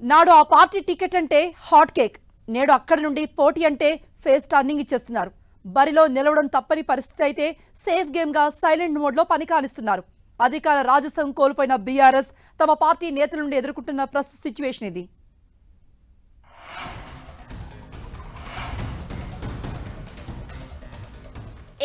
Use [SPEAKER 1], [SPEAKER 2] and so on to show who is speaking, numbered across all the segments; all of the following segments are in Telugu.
[SPEAKER 1] నాడు ఆ పార్టీ టికెట్ అంటే హాట్ కేక్, నేడు అక్కడి నుండి పోటీ అంటే ఫేస్ టర్నింగ్ ఇచ్చేస్తున్నారు. బరిలో నిలవడం తప్పని పరిస్థితి అయితే సేఫ్ గేమ్ గా సైలెంట్ మోడ్ లో పని కానిస్తున్నారు. అధికార రాజసం కోల్పోయిన బీఆర్ఎస్ తమ పార్టీ నేతల నుండి ఎదుర్కొంటున్న ప్రస్తుత సిచ్యువేషన్ ఇది.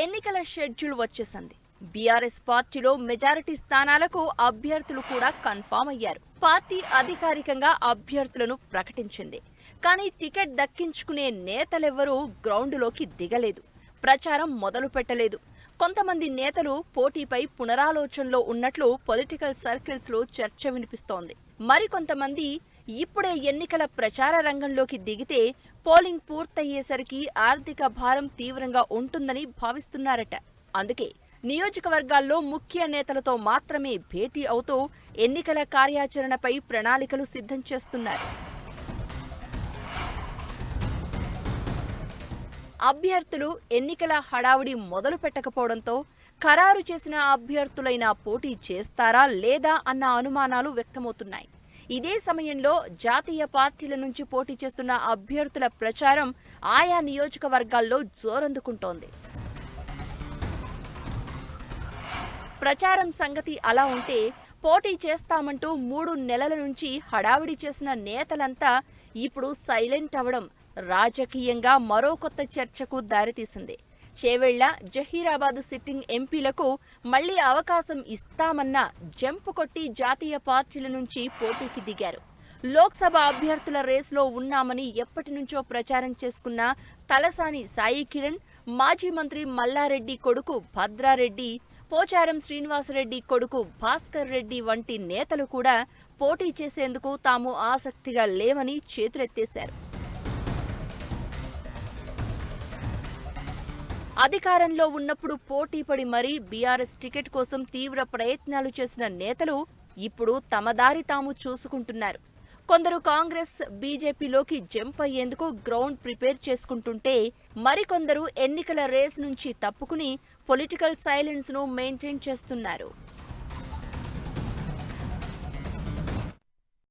[SPEAKER 2] ఎన్నికల షెడ్యూల్ వచ్చేసింది. బీఆర్ఎస్ పార్టీలో మెజారిటీ స్థానాలకు అభ్యర్థులు కూడా కన్ఫామ్ అయ్యారు. పార్టీ అధికారికంగా అభ్యర్థులను ప్రకటించింది. కానీ టికెట్ దక్కించుకునే నేతలెవ్వరూ గ్రౌండ్లోకి దిగలేదు, ప్రచారం మొదలు పెట్టలేదు. కొంతమంది నేతలు పోటీపై పునరాలోచనలో ఉన్నట్లు పొలిటికల్ సర్కిల్స్ లో చర్చ వినిపిస్తోంది. మరికొంతమంది ఇప్పుడే ఎన్నికల ప్రచార రంగంలోకి దిగితే పోలింగ్ పూర్తయ్యేసరికి ఆర్థిక భారం తీవ్రంగా ఉంటుందని భావిస్తున్నారట. అందుకే నియోజకవర్గాల్లో ముఖ్య నేతలతో మాత్రమే భేటీ అవుతూ ఎన్నికల కార్యాచరణపై ప్రణాళికలు సిద్ధం చేస్తున్నారు. అభ్యర్థులు ఎన్నికల హడావుడి మొదలు పెట్టకపోవడంతో ఖరారు చేసిన అభ్యర్థులైనా పోటీ చేస్తారా లేదా అన్న అనుమానాలు వ్యక్తమవుతున్నాయి. ఇదే సమయంలో జాతీయ పార్టీల నుంచి పోటీ చేస్తున్న అభ్యర్థుల ప్రచారం ఆయా నియోజకవర్గాల్లో జోరందుకుంటోంది. ప్రచారం సంగతి అలా ఉంటే, పోటీ చేస్తామంటూ 3 నెలల నుంచి హడావిడి చేసిన నేతలంతా ఇప్పుడు సైలెంట్ అవడం రాజకీయంగా మరో కొత్త చర్చకు దారితీసింది. చేవెళ్ల, జహీరాబాద్ సిట్టింగ్ ఎంపీలకు మళ్లీ అవకాశం ఇస్తామన్న జంపు కొట్టి జాతీయ పార్టీల నుంచి పోటీకి దిగారు. లోక్సభ అభ్యర్థుల రేసులో ఉన్నామని ఎప్పటి నుంచో ప్రచారం చేసుకున్న తలసాని సాయి కిరణ్, మాజీ మంత్రి మల్లారెడ్డి కొడుకు భద్రారెడ్డి, పోచారం శ్రీనివాసరెడ్డి కొడుకు భాస్కర్ రెడ్డి వంటి నేతలు కూడా పోటీ చేసేందుకు తాము ఆసక్తిగా లేవని చేతులెత్తేశారు. అధికారంలో ఉన్నప్పుడు పోటీపడి మరీ బీఆర్ఎస్ టికెట్ కోసం తీవ్ర ప్రయత్నాలు చేసిన నేతలు ఇప్పుడు తమ దారి తాము చూసుకుంటున్నారు. కొందరు కాంగ్రెస్, బీజేపీలోకి జంప్ అయ్యేందుకు గ్రౌండ్ ప్రిపేర్ చేసుకుంటుంటే, మరికొందరు ఎన్నికల రేస్ నుంచి తప్పుకుని పొలిటికల్ సైలెన్స్ ను మెయింటైన్ చేస్తున్నారు.